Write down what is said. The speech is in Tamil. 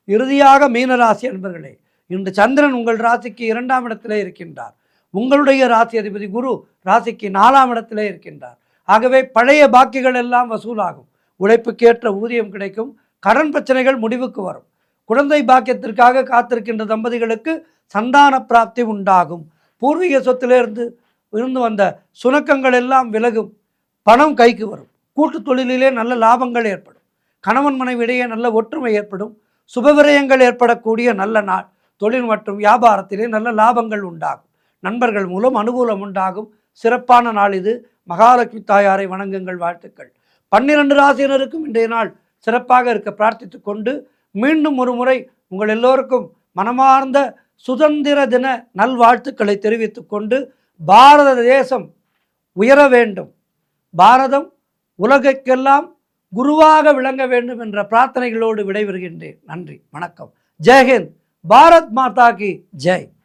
இறுதியாக மீனராசி அன்பர்களே, இன்று சந்திரன் உங்கள் ராசிக்கு 2ஆம் இடத்திலே இருக்கின்றார். உங்களுடைய ராசி அதிபதி குரு ராசிக்கு 4ஆம் இடத்திலே இருக்கின்றார். ஆகவே பழைய பாக்கிகள் எல்லாம் வசூலாகும். உழைப்புக்கேற்ற ஊதியம் கிடைக்கும். கடன் பிரச்சனைகள் முடிவுக்கு வரும். குழந்தை பாக்கியத்திற்காக காத்திருக்கின்ற தம்பதிகளுக்கு சந்தான பிராப்தி உண்டாகும். பூர்வீக சொத்திலிருந்து வந்த சுணக்கங்கள் எல்லாம் விலகும். பணம் கைக்கு வரும். கூட்டு தொழிலிலே நல்ல லாபங்கள் ஏற்படும். கணவன் மனைவியிடையே நல்ல ஒற்றுமை ஏற்படும். சுபவிரயங்கள் ஏற்படக்கூடிய நல்ல நாள். தொழில் மற்றும் வியாபாரத்திலே நல்ல லாபங்கள் உண்டாகும். நண்பர்கள் மூலம் அனுகூலம் உண்டாகும். சிறப்பான நாள் இது. மகாலட்சுமி தாயாரை வணங்குங்கள். வாழ்த்துக்கள். 12 ராசியினருக்கும் இன்றைய நாள் சிறப்பாக இருக்க பிரார்த்தித்து கொண்டு மீண்டும் ஒரு முறை உங்கள் எல்லோருக்கும் மனமார்ந்த சுதந்திர தின நல்வாழ்த்துக்களை தெரிவித்துக் கொண்டு பாரத தேசம் உயர வேண்டும், பாரதம் உலகுக்கெல்லாம் குருவாக விளங்க வேண்டும் என்ற பிரார்த்தனைகளோடு விடைபெறுகின்றேன். நன்றி, வணக்கம். ஜெய்ஹிந்த். பாரத் மாதா கி ஜெய்.